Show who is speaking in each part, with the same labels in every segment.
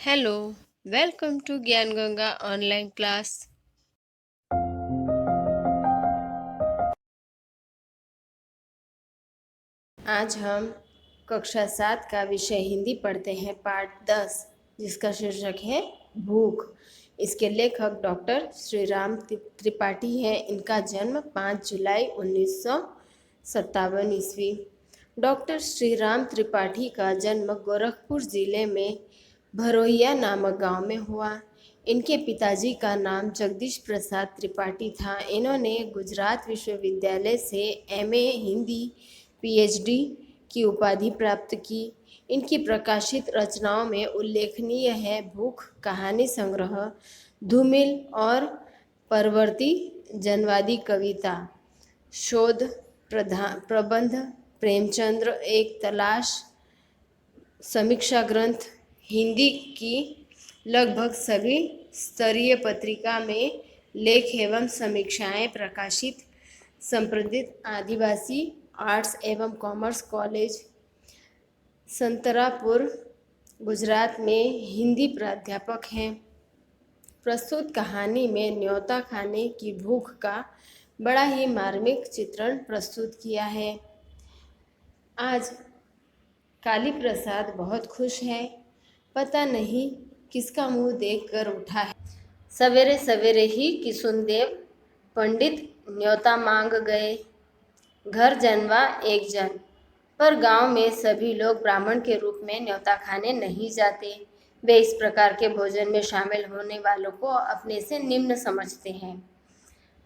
Speaker 1: Hello, welcome to ज्ञान Ganga online class. आज हम कक्षा 7 का विषय हिंदी पढ़ते हैं, पाठ 10, जिसका शीर्षक है भूख। इसके लेखक डॉक्टर श्री राम त्रिपाठी हैं। इनका जन्म 5 जुलाई 1957 ईस्वी। डॉक्टर श्री राम त्रिपाठी का जन्म गोरखपुर जिले में भरोइया नामक गांव में हुआ। इनके पिताजी का नाम जगदीश प्रसाद त्रिपाठी था। इन्होंने गुजरात विश्वविद्यालय से एमए हिंदी पीएचडी की उपाधि प्राप्त की। इनकी प्रकाशित रचनाओं में उल्लेखनीय है भूख कहानी संग्रह, धूमिल और परवर्ती जनवादी कविता, शोध प्रबंध, प्रेमचंद्र एक तलाश, समीक्षा ग्रंथ। हिंदी की लगभग सभी स्तरीय पत्रिका में लेख एवं समीक्षाएं प्रकाशित। संप्रदित आदिवासी आर्ट्स एवं कॉमर्स कॉलेज संतरापुर गुजरात में हिंदी प्राध्यापक हैं। प्रस्तुत कहानी में न्योता खाने की भूख का बड़ा ही मार्मिक चित्रण प्रस्तुत किया है। आज काली प्रसाद बहुत खुश है। पता नहीं किसका मुंह देखकर उठा है। सवेरे सवेरे ही किशुनदेव पंडित न्योता मांग गए। घर जनवा एक जन, पर गांव में सभी लोग ब्राह्मण के रूप में न्योता खाने नहीं जाते। वे इस प्रकार के भोजन में शामिल होने वालों को अपने से निम्न समझते हैं।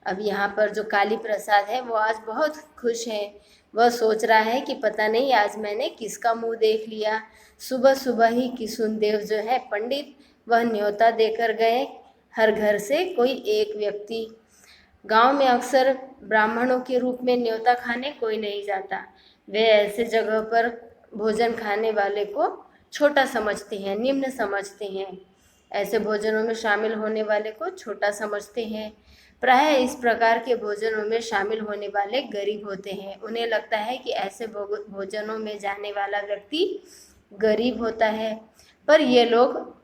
Speaker 1: अब यहाँ पर जो काली प्रसाद है वो आज बहुत खुश है। वह सोच रहा है कि पता नहीं आज मैंने किसका मुंह देख लिया। सुबह सुबह ही किशुनदेव जो है पंडित, वह न्योता देकर गए। हर घर से कोई एक व्यक्ति। गांव में अक्सर ब्राह्मणों के रूप में न्योता खाने कोई नहीं जाता। वे ऐसे जगह पर भोजन खाने वाले को छोटा समझते हैं, निम्न समझते हैं। ऐसे भोजनों में शामिल होने वाले को छोटा समझते हैं। प्रायः इस प्रकार के भोजनों में शामिल होने वाले गरीब होते हैं। उन्हें लगता है कि ऐसे भोजनों में जाने वाला व्यक्ति गरीब होता है, पर ये लोग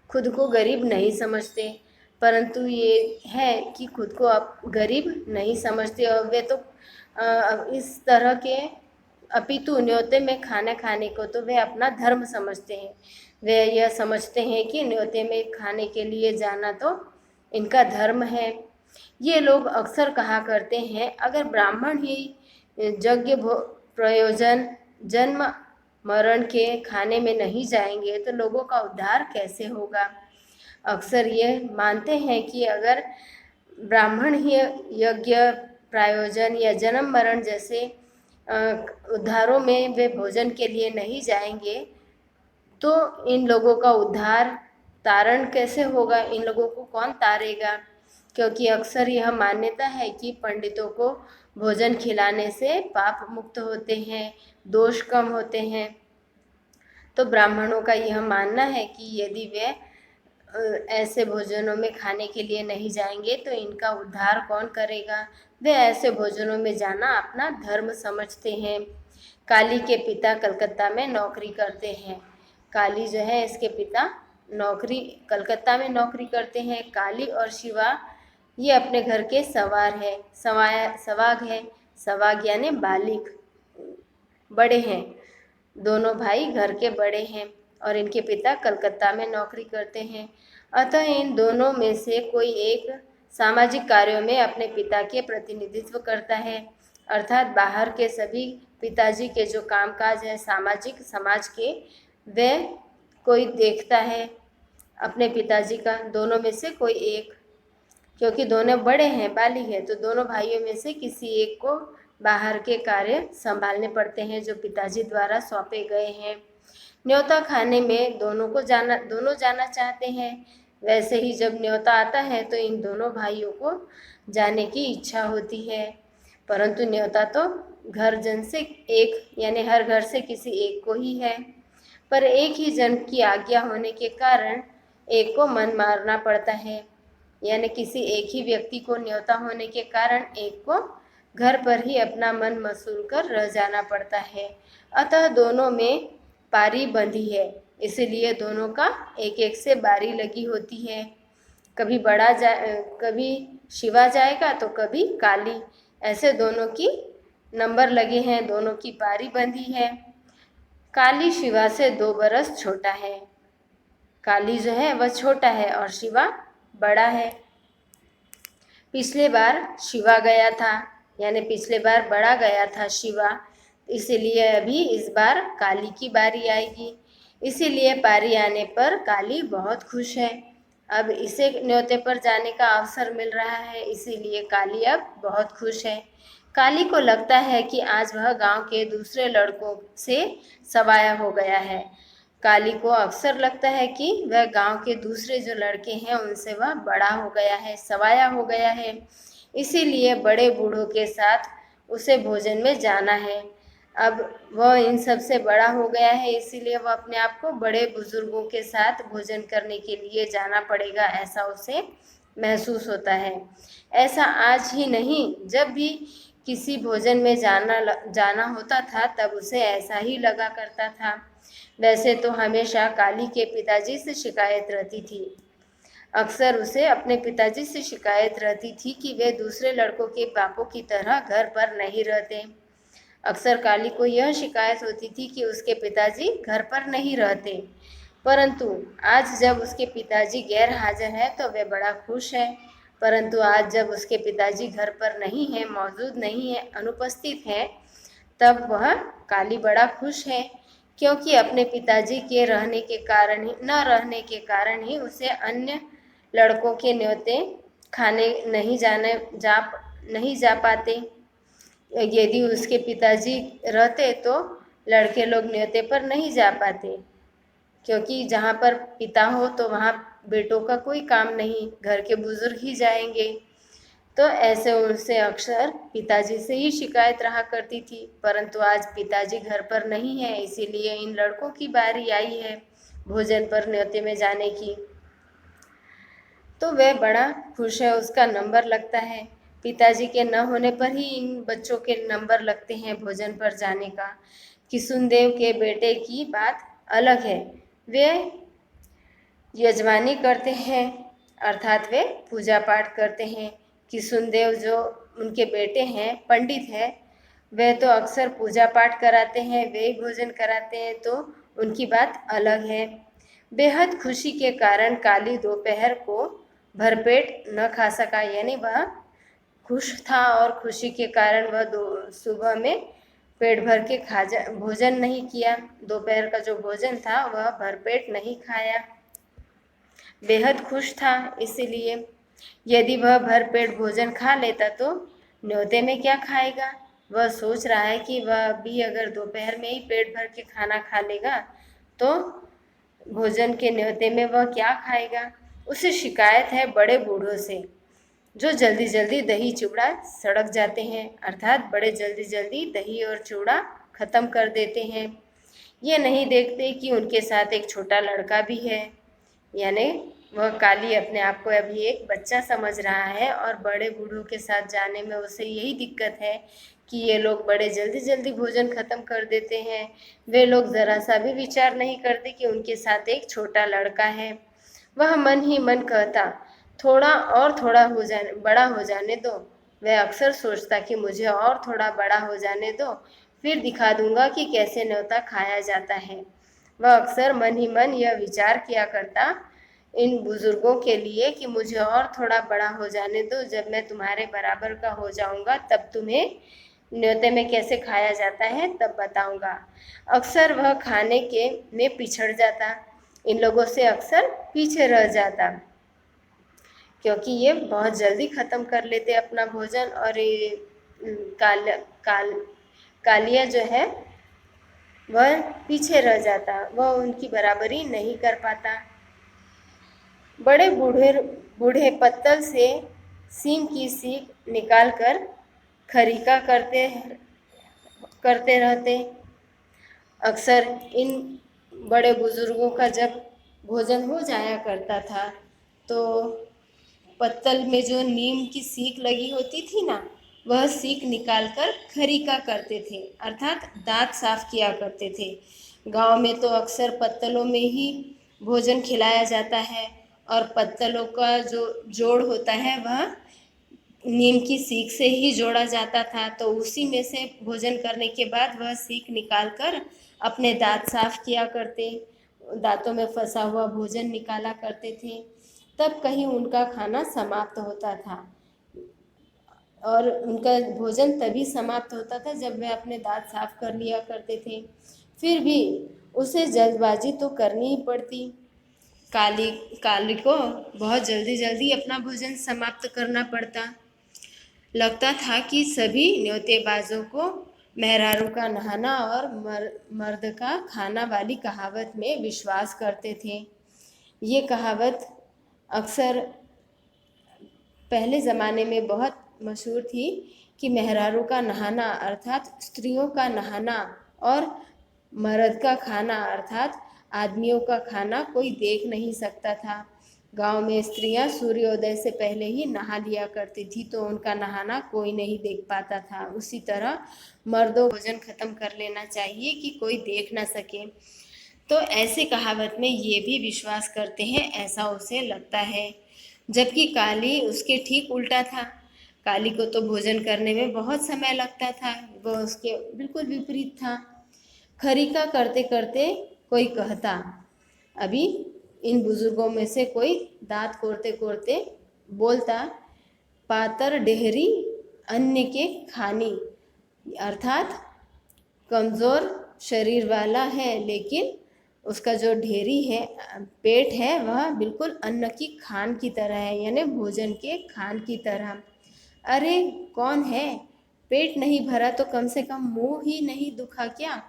Speaker 1: खुद को गरीब नहीं समझते। परंतु ये है कि खुद को आप गरीब नहीं समझते और वे तो इस तरह के अपितु न्योते में खाना खाने को तो वे अपना धर्म समझते हैं। वे यह समझते हैं कि न्योते में खाने के लिए जाना तो इनका धर्म है। ये लोग अक्सर कहा करते हैं, अगर ब्राह्मण ही यज्ञ प्रयोजन जन्म मरण के खाने में नहीं जाएंगे तो लोगों का उद्धार कैसे होगा। अक्सर ये मानते हैं कि अगर ब्राह्मण ही यज्ञ प्रायोजन या जन्म मरण जैसे उद्धारों में वे भोजन के लिए नहीं जाएंगे तो इन लोगों का उद्धार तारण कैसे होगा, इन लोगों को कौन तारेगा। क्योंकि अक्सर यह मान्यता है कि पंडितों को भोजन खिलाने से पाप मुक्त होते हैं, दोष कम होते हैं। तो ब्राह्मणों का यह मानना है कि यदि वे ऐसे भोजनों में खाने के लिए नहीं जाएंगे तो इनका उद्धार कौन करेगा। वे ऐसे भोजनों में जाना अपना धर्म समझते हैं। काली के पिता कलकत्ता में नौकरी करते हैं। काली जो है इसके पिता कलकत्ता में नौकरी करते हैं। काली और शिवा ये अपने घर के सवार है, सवाग है। सवाग यानी बालिक, बड़े हैं। दोनों भाई घर के बड़े हैं और इनके पिता कलकत्ता में नौकरी करते हैं। अतः इन दोनों में से कोई एक सामाजिक कार्यों में अपने पिता के प्रतिनिधित्व करता है। अर्थात बाहर के सभी पिताजी के जो कामकाज है सामाजिक समाज के, वे कोई देखता है अपने पिताजी का। दोनों में से कोई एक, क्योंकि दोनों बड़े हैं, बालिग हैं, तो दोनों भाइयों में से किसी एक को बाहर के कार्य संभालने पड़ते हैं जो पिताजी द्वारा सौंपे गए हैं। न्योता खाने में दोनों जाना चाहते हैं। वैसे ही जब न्योता आता है तो इन दोनों भाइयों को जाने की इच्छा होती है, परंतु न्योता तो घर जन से एक यानी हर घर से किसी एक को ही है। पर एक ही जन की आज्ञा होने के कारण एक को मन मारना पड़ता है, यानी किसी एक ही व्यक्ति को न्योता होने के कारण एक को घर पर ही अपना मन मसूल कर रह जाना पड़ता है। अतः दोनों में पारी बंधी है। इसीलिए दोनों का एक एक से बारी लगी होती है। कभी कभी शिवा जाएगा तो कभी काली, ऐसे दोनों की नंबर लगे हैं, दोनों की बारी बंधी है। काली शिवा से 2 बरस छोटा है। काली जो है वह छोटा है और शिवा बड़ा है। पिछले बार शिवा गया था, यानी पिछले बार बड़ा गया था शिवा, इसीलिए अभी इस बार काली की बारी आएगी। इसीलिए बारी आने पर काली बहुत खुश है। अब इसे न्योते पर जाने का अवसर मिल रहा है, इसीलिए काली अब बहुत खुश है। काली को लगता है कि आज वह गांव के दूसरे लड़कों से सवाया हो गया है। काली को अक्सर लगता है कि वह गांव के दूसरे जो लड़के हैं उनसे वह बड़ा हो गया है, सवाया हो गया है। इसीलिए बड़े बूढ़ों के साथ उसे भोजन में जाना है। अब वह इन सब से बड़ा हो गया है, इसीलिए वह अपने आप को बड़े बुजुर्गों के साथ भोजन करने के लिए जाना पड़ेगा, ऐसा उसे महसूस होता है। ऐसा आज ही नहीं, जब भी किसी भोजन में जाना होता था तब उसे ऐसा ही लगा करता था। वैसे तो हमेशा काली के पिताजी से शिकायत रहती थी। अक्सर उसे अपने पिताजी से शिकायत रहती थी कि वे दूसरे लड़कों के बापों की तरह घर पर नहीं रहते। अक्सर काली को यह शिकायत होती थी कि उसके पिताजी घर पर नहीं रहते। परंतु आज जब उसके पिताजी गैर हाजिर है तो वे बड़ा खुश है। परंतु आज जब उसके पिताजी घर पर नहीं है, मौजूद नहीं है, अनुपस्थित है, तब वह काली बड़ा खुश है, क्योंकि अपने पिताजी के रहने के कारण ही न रहने के कारण ही उसे अन्य लड़कों के न्योते खाने नहीं जा पाते। यदि उसके पिताजी रहते तो लड़के लोग न्योते पर नहीं जा पाते, क्योंकि जहाँ पर पिता हो तो वहाँ बेटों का कोई काम नहीं, घर के बुजुर्ग ही जाएंगे। तो ऐसे उनसे अक्सर पिताजी से ही शिकायत रहा करती थी। परंतु आज पिताजी घर पर नहीं है, इसीलिए इन लड़कों की बारी आई है भोजन पर न्योते में जाने की। तो वह बड़ा खुश है, उसका नंबर लगता है। पिताजी के न होने पर ही इन बच्चों के नंबर लगते हैं भोजन पर जाने का। किशुनदेव के बेटे की बात अलग है। वे यजमानी करते हैं, अर्थात वे पूजा पाठ करते हैं। किशुनदेव जो उनके बेटे हैं, पंडित हैं, वे तो अक्सर पूजा पाठ कराते हैं, वे ही भोजन कराते हैं, तो उनकी बात अलग है। बेहद खुशी के कारण काली दोपहर को भरपेट न खा सका, यानी वह खुश था और खुशी के कारण वह सुबह में पेट भर के भोजन नहीं किया। दोपहर का जो भोजन था वह भरपेट नहीं खाया, बेहद खुश था। इसीलिए यदि वह भरपेट भोजन खा लेता तो न्योते में क्या खाएगा। वह सोच रहा है कि वह भी अगर दोपहर में ही पेट भर के खाना खा लेगा तो भोजन के न्योते में वह क्या खाएगा। उसे शिकायत है बड़े बूढ़ों से, जो जल्दी जल्दी दही चूड़ा सड़क जाते हैं, अर्थात बड़े जल्दी जल्दी दही और चूड़ा खत्म कर देते हैं। ये नहीं देखते कि उनके साथ एक छोटा लड़का भी है, यानी वह काली अपने आप को अभी एक बच्चा समझ रहा है और बड़े बूढ़ों के साथ जाने में उसे यही दिक्कत है कि ये लोग बड़े जल्दी जल्दी भोजन खत्म कर देते हैं। वे लोग ज़रा सा भी विचार नहीं करते कि उनके साथ एक छोटा लड़का है। वह मन ही मन कहता, थोड़ा बड़ा हो जाने दो। वह अक्सर सोचता कि मुझे और थोड़ा बड़ा हो जाने दो, फिर दिखा दूंगा कि कैसे न्योता खाया जाता है। वह अक्सर मन ही मन यह विचार किया करता इन बुजुर्गों के लिए कि मुझे और थोड़ा बड़ा हो जाने दो, जब मैं तुम्हारे बराबर का हो जाऊंगा तब तुम्हें न्योते में कैसे खाया जाता है तब बताऊंगा। अक्सर वह खाने के में पिछड़ जाता, इन लोगों से अक्सर पीछे रह जाता, क्योंकि ये बहुत जल्दी ख़त्म कर लेते अपना भोजन। और ये कालिया जो है वह पीछे रह जाता, वह उनकी बराबरी नहीं कर पाता। बड़े बूढ़े पत्तल से सीम की सीख निकालकर खरीका करते रहते। अक्सर इन बड़े बुजुर्गों का जब भोजन हो जाया करता था तो पत्तल में जो नीम की सीख लगी होती थी ना, वह सीख निकालकर खरीका करते थे, अर्थात दांत साफ किया करते थे। गांव में तो अक्सर पत्तलों में ही भोजन खिलाया जाता है और पत्तलों का जो जोड़ होता है वह नीम की सीख से ही जोड़ा जाता था। तो उसी में से भोजन करने के बाद वह सीख निकाल कर अपने दांत साफ किया करते, दांतों में फंसा हुआ भोजन निकाला करते थे। तब कहीं उनका खाना समाप्त होता था और उनका भोजन तभी समाप्त होता था जब वे अपने दांत साफ कर लिया करते थे। फिर भी उसे जल्दबाजी तो करनी ही पड़ती। काली काली को बहुत जल्दी जल्दी अपना भोजन समाप्त करना पड़ता। लगता था कि सभी न्योतेबाजों को मेहरारू का नहाना और मर्द का खाना वाली कहावत में विश्वास करते थे। ये कहावत अक्सर पहले ज़माने में बहुत मशहूर थी कि मेहरारू का नहाना अर्थात स्त्रियों का नहाना और मर्द का खाना अर्थात आदमियों का खाना कोई देख नहीं सकता था। गांव में स्त्रियां सूर्योदय से पहले ही नहा लिया करती थी, तो उनका नहाना कोई नहीं देख पाता था। उसी तरह मर्दों को भोजन खत्म कर लेना चाहिए कि कोई देख ना सके। तो ऐसे कहावत में ये भी विश्वास करते हैं, ऐसा उसे लगता है। जबकि काली उसके ठीक उल्टा था। काली को तो भोजन करने में बहुत समय लगता था, वह उसके बिल्कुल विपरीत था। खरीका करते करते कोई कहता, अभी इन बुजुर्गों में से कोई दांत कोरते कोरते बोलता, पातर डेहरी अन्य के खानी, अर्थात कमज़ोर शरीर वाला है लेकिन उसका जो ढेरी है, पेट है, वह बिल्कुल अन्न की खान की तरह है, यानी भोजन के खान की तरह। अरे कौन है, पेट नहीं भरा तो कम से कम मुंह ही नहीं दुखा क्या।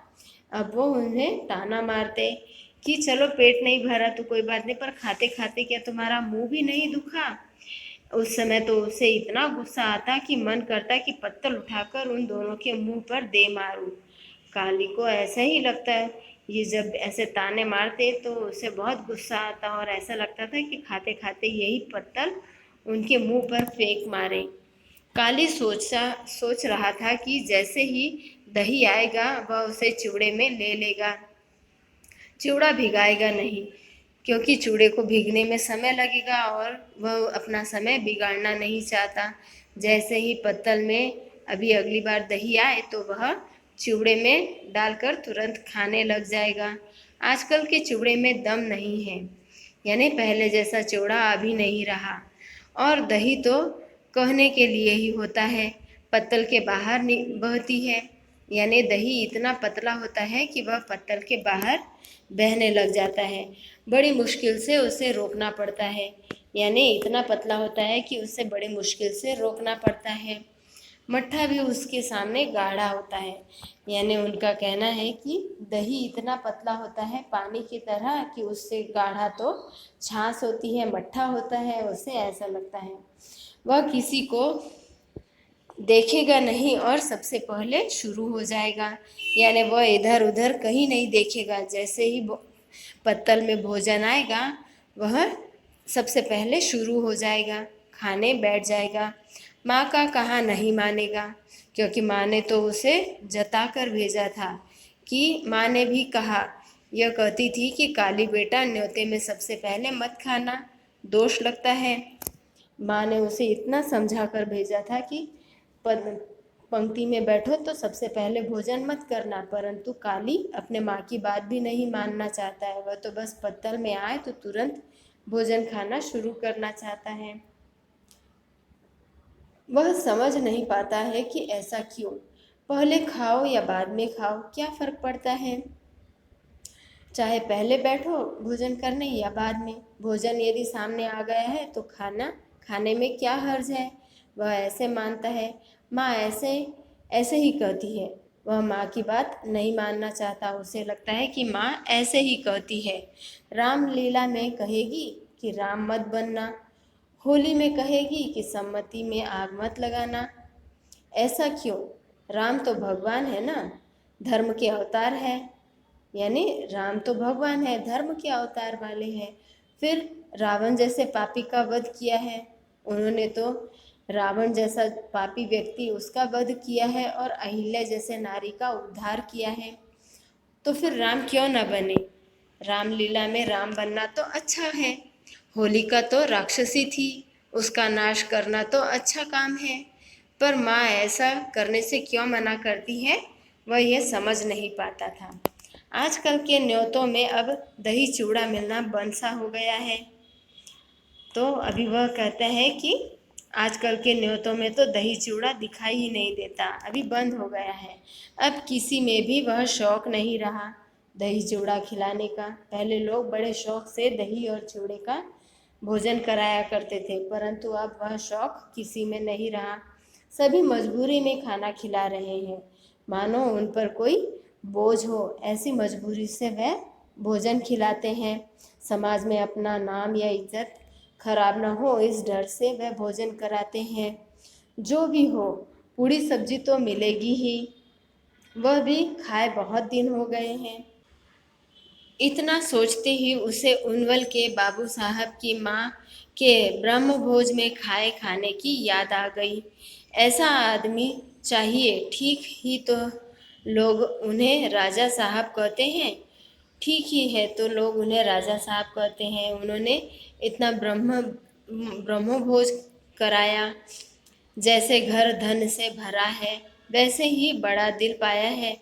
Speaker 1: अब वो उन्हें ताना मारते कि चलो पेट नहीं भरा तो कोई बात नहीं, पर खाते खाते क्या तुम्हारा मुंह भी नहीं दुखा। उस समय तो उसे इतना गुस्सा आता कि मन करता कि पत्तल उठाकर उन दोनों के मुंह पर दे मारूं। काली को ऐसा ही लगता है, ये जब ऐसे ताने मारते तो उसे बहुत गुस्सा आता और ऐसा लगता था कि खाते खाते यही पत्तल उनके मुंह पर फेंक मारे। काली सोच रहा था कि जैसे ही दही आएगा वह उसे चूड़े में ले लेगा। चिवड़ा भिगाएगा नहीं, क्योंकि चूड़े को भीगने में समय लगेगा और वह अपना समय बिगाड़ना नहीं चाहता। जैसे ही पत्तल में अभी अगली बार दही आए तो वह चिवड़े में डालकर तुरंत खाने लग जाएगा। आजकल के चिवड़े में दम नहीं है, यानी पहले जैसा चिवड़ा अभी नहीं रहा। और दही तो कहने के लिए ही होता है, पत्तल के बाहर बहती है, यानी दही इतना पतला होता है कि वह पत्तल के बाहर बहने लग जाता है। बड़ी मुश्किल से उसे रोकना पड़ता है, यानी इतना पतला होता है कि उसे बड़ी मुश्किल से रोकना पड़ता है। मट्ठा भी उसके सामने गाढ़ा होता है, यानी उनका कहना है कि दही इतना पतला होता है पानी की तरह कि उससे गाढ़ा तो छाछ होती है, मट्ठा होता है, उसे ऐसा लगता है। वह किसी को देखेगा नहीं और सबसे पहले शुरू हो जाएगा, यानी वह इधर उधर कहीं नहीं देखेगा। जैसे ही पत्तल में भोजन आएगा वह सबसे पहले शुरू हो जाएगा, खाने बैठ जाएगा। माँ का कहा नहीं मानेगा, क्योंकि माँ ने तो उसे जता कर भेजा था कि माँ ने भी कहा, यह कहती थी कि काली बेटा न्योते में सबसे पहले मत खाना, दोष लगता है। माँ ने उसे इतना समझा कर भेजा था कि पंक्ति में बैठो तो सबसे पहले भोजन मत करना, परंतु काली अपने माँ की बात भी नहीं मानना चाहता है। वह तो बस पत्तल में आए तो तुरंत भोजन खाना शुरू करना चाहता है। वह समझ नहीं पाता है कि ऐसा क्यों, पहले खाओ या बाद में खाओ क्या फ़र्क पड़ता है, चाहे पहले बैठो भोजन करने या बाद में। भोजन यदि सामने आ गया है तो खाने में क्या हर्ज है, वह ऐसे मानता है। माँ ऐसे ऐसे ही कहती है, वह माँ की बात नहीं मानना चाहता। उसे लगता है कि माँ ऐसे ही कहती है। रामलीला में कहेगी कि राम मत बनना, होली में कहेगी कि सम्मति में आग मत लगाना। ऐसा क्यों, राम तो भगवान है ना, धर्म के अवतार है, यानी राम तो भगवान है, धर्म के अवतार वाले हैं। फिर रावण जैसे पापी का वध किया है, उन्होंने तो रावण जैसा पापी व्यक्ति उसका वध किया है और अहिल्या जैसे नारी का उद्धार किया है। तो फिर राम क्यों न बने। रामलीला में राम बनना तो अच्छा है। होलिका तो राक्षसी थी, उसका नाश करना तो अच्छा काम है। पर माँ ऐसा करने से क्यों मना करती है, वह यह समझ नहीं पाता था। आजकल के न्योतों में अब दही चूड़ा मिलना बंद सा हो गया है। तो अभी वह कहता है कि आजकल के न्योतों में तो दही चूड़ा दिखाई ही नहीं देता, अभी बंद हो गया है। अब किसी में भी वह शौक नहीं रहा दही चूड़ा खिलाने का। पहले लोग बड़े शौक से दही और चूड़े का भोजन कराया करते थे, परंतु अब वह शौक किसी में नहीं रहा। सभी मजबूरी में खाना खिला रहे हैं, मानो उन पर कोई बोझ हो, ऐसी मजबूरी से वह भोजन खिलाते हैं। समाज में अपना नाम या इज्जत खराब न हो, इस डर से वह भोजन कराते हैं। जो भी हो, पूरी सब्जी तो मिलेगी ही, वह भी खाए बहुत दिन हो गए हैं। इतना सोचते ही उसे उनवल के बाबू साहब की माँ के ब्रह्म भोज में खाए खाने की याद आ गई। ऐसा आदमी चाहिए, ठीक ही तो लोग उन्हें राजा साहब कहते हैं। ठीक ही है तो लोग उन्हें राजा साहब कहते हैं। उन्होंने इतना ब्रह्मभोज कराया। जैसे घर धन से भरा है, वैसे ही बड़ा दिल पाया है,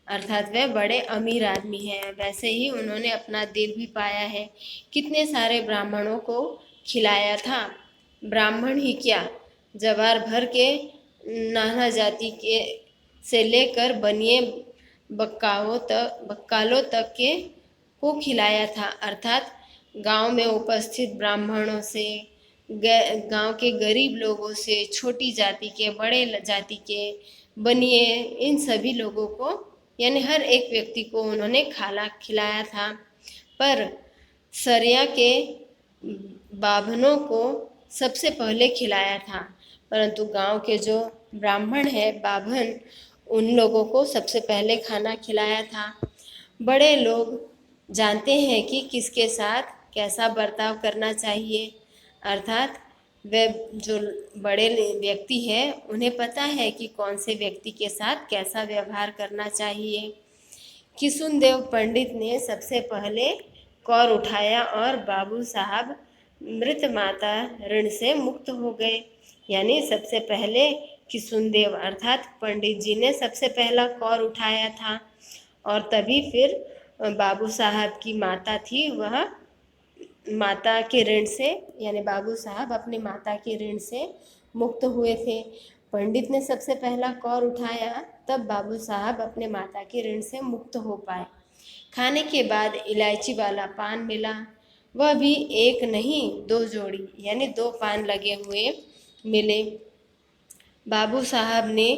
Speaker 1: अर्थात वह बड़े अमीर आदमी हैं। वैसे ही उन्होंने अपना दिल भी पाया है। कितने सारे ब्राह्मणों को खिलाया था। ब्राह्मण ही क्या, जवार भर के नाना जाति के से लेकर बनिए बक्कालों तक के को खिलाया था। अर्थात गांव में उपस्थित ब्राह्मणों से, गांव के गरीब लोगों से, छोटी जाति के, बड़े जाति के, बनिए, इन सभी लोगों को, यानी हर एक व्यक्ति को उन्होंने खाना खिलाया था। पर सरिया के बाभनों को सबसे पहले खिलाया था, परंतु गांव के जो ब्राह्मण है बाभन, उन लोगों को सबसे पहले खाना खिलाया था। बड़े लोग जानते हैं कि किसके साथ कैसा बर्ताव करना चाहिए, अर्थात वे जो बड़े व्यक्ति है उन्हें पता है कि कौन से व्यक्ति के साथ कैसा व्यवहार करना चाहिए। किशुनदेव पंडित ने सबसे पहले कौर उठाया और बाबू साहब मृत माता ऋण से मुक्त हो गए। यानी सबसे पहले किशुनदेव अर्थात पंडित जी ने सबसे पहला कौर उठाया था, और तभी फिर बाबू साहब की माता थी, वह माता के ऋण से, यानी बाबू साहब अपनी माता के ऋण से मुक्त हुए थे। पंडित ने सबसे पहला कौर उठाया, तब बाबू साहब अपने माता के ऋण से मुक्त हो पाए। खाने के बाद इलायची वाला पान मिला, वह भी एक नहीं 2 जोड़ी, यानी 2 पान लगे हुए मिले। बाबू साहब ने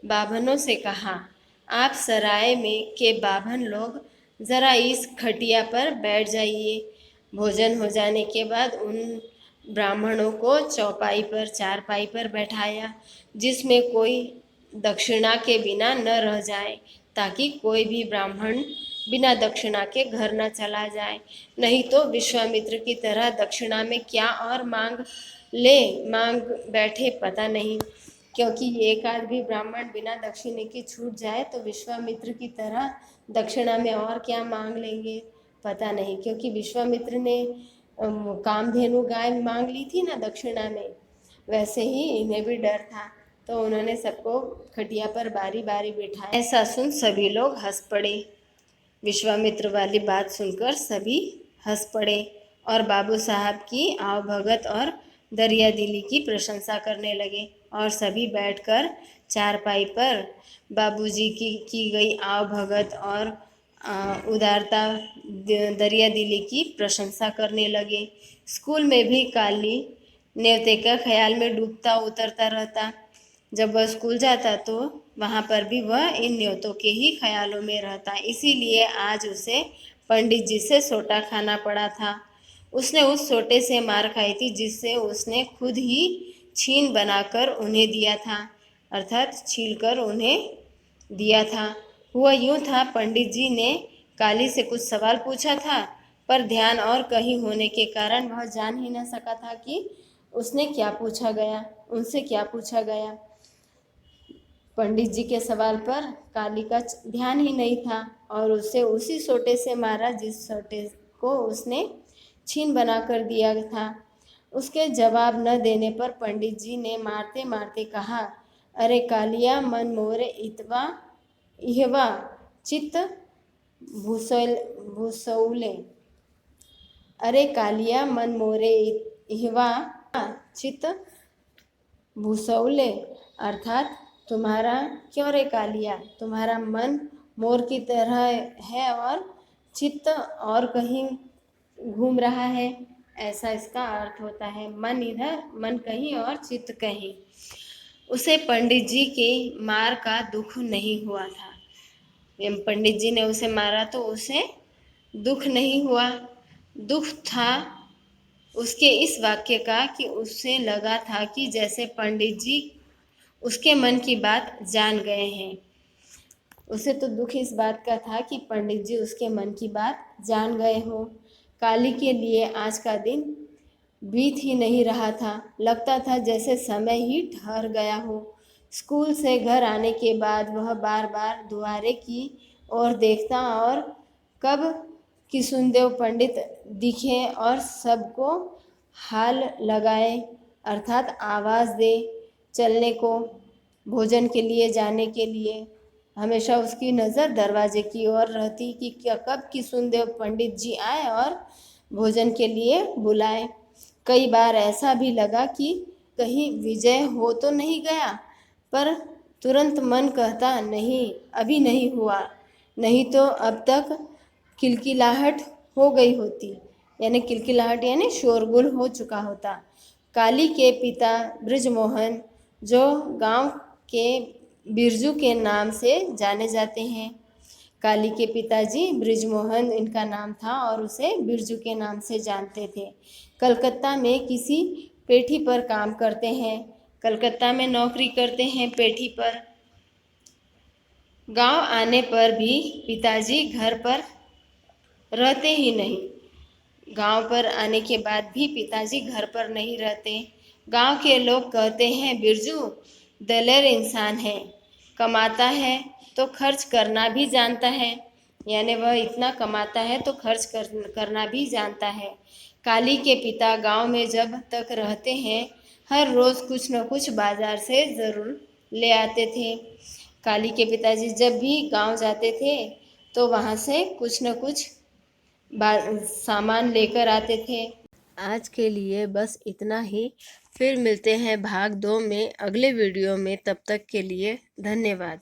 Speaker 1: बाभनों से कहा, आप सराय में के बाभन लोग ज़रा इस खटिया पर बैठ जाइए। भोजन हो जाने के बाद उन ब्राह्मणों को चौपाई पर, चारपाई पर बैठाया, जिसमें कोई दक्षिणा के बिना न रह जाए, ताकि कोई भी ब्राह्मण बिना दक्षिणा के घर न चला जाए। नहीं तो विश्वामित्र की तरह दक्षिणा में क्या और मांग बैठे पता नहीं, क्योंकि एक आध भी ब्राह्मण बिना दक्षिणे के छूट जाए तो विश्वामित्र की तरह दक्षिणा में और क्या मांग लेंगे पता नहीं। क्योंकि विश्वामित्र ने कामधेनु गाय मांग ली थी ना दक्षिणा में, वैसे ही इन्हें भी डर था, तो उन्होंने सबको खटिया पर बारी बारी बिठाया। ऐसा सुन सभी लोग हंस पड़े। विश्वामित्र वाली बात सुनकर सभी हंस पड़े और बाबू साहब की आवभगत और दरिया दिली की प्रशंसा करने लगे, और सभी बैठकर चारपाई पर बाबूजी की गई आवभगत और उदारता, दरिया दिली की प्रशंसा करने लगे। स्कूल में भी काली न्योते का ख्याल में डूबता उतरता रहता। जब वह स्कूल जाता तो वहाँ पर भी वह इन न्योतों के ही ख्यालों में रहता। इसीलिए आज उसे पंडित जी से सोटा खाना पड़ा था। उसने उस सोटे से मार खाई थी जिससे उसने खुद ही छीन बनाकर उन्हें दिया था, अर्थात छीलकर उन्हें दिया था। हुआ यूँ था, पंडित जी ने काली से कुछ सवाल पूछा था, पर ध्यान और कहीं होने के कारण वह जान ही न सका था कि उसने क्या पूछा गया, उनसे क्या पूछा गया। पंडित जी के सवाल पर काली का ध्यान ही नहीं था और उसे उसी सोटे से मारा जिस सोटे को उसने छीन बना कर दिया था। उसके जवाब न देने पर पंडित जी ने मारते मारते कहा, अरे कालिया मन मोरे इतवा इहवा चित्त भूसौले। अरे कालिया मन मोरे इहवा चित्त भूसौले, अर्थात तुम्हारा क्यों रे कालिया, तुम्हारा मन मोर की तरह है और चित्त और कहीं घूम रहा है। ऐसा इसका अर्थ होता है, मन इधर मन कहीं और चित्त कहीं। उसे पंडित जी के मार का दुख नहीं हुआ था। पंडित जी ने उसे मारा तो उसे दुख नहीं हुआ, दुख था उसके इस वाक्य का कि उसे लगा था कि जैसे पंडित जी उसके मन की बात जान गए हैं। उसे तो दुख इस बात का था कि पंडित जी उसके मन की बात जान गए हो। काली के लिए आज का दिन बीत ही नहीं रहा था, लगता था जैसे समय ही ठहर गया हो। स्कूल से घर आने के बाद वह बार बार दुआरे की ओर देखता और कब किशुनदेव पंडित दिखे और सबको हाल लगाए, अर्थात आवाज़ दे चलने को, भोजन के लिए जाने के लिए। हमेशा उसकी नज़र दरवाजे की ओर रहती कि क्या कब किशुनदेव पंडित जी आए और भोजन के लिए बुलाए। कई बार ऐसा भी लगा कि कहीं विजय हो तो नहीं गया, पर तुरंत मन कहता नहीं, अभी नहीं हुआ, नहीं तो अब तक किलकिलाहट हो गई होती, यानी किलकिलाहट यानी शोरगुल हो चुका होता। काली के पिता बृजमोहन, जो गांव के बिरजू के नाम से जाने जाते हैं, काली के पिताजी बृजमोहन इनका नाम था और उसे बिरजू के नाम से जानते थे। कलकत्ता में किसी पेठी पर काम करते हैं, कलकत्ता में नौकरी करते हैं पेठी पर। गांव आने पर भी पिताजी घर पर रहते ही नहीं। गांव पर आने के बाद भी पिताजी घर पर नहीं रहते। गांव के लोग कहते हैं बिरजू दलेर इंसान है, कमाता है तो खर्च करना भी जानता है, यानी वह इतना कमाता है तो खर्च करना भी जानता है। काली के पिता गांव में जब तक रहते हैं हर रोज़ कुछ न कुछ बाजार से ज़रूर ले आते थे। काली के पिताजी जब भी गांव जाते थे तो वहाँ से कुछ न कुछ सामान लेकर आते थे। आज के लिए बस इतना ही, फिर मिलते हैं भाग 2 में अगले वीडियो में। तब तक के लिए धन्यवाद।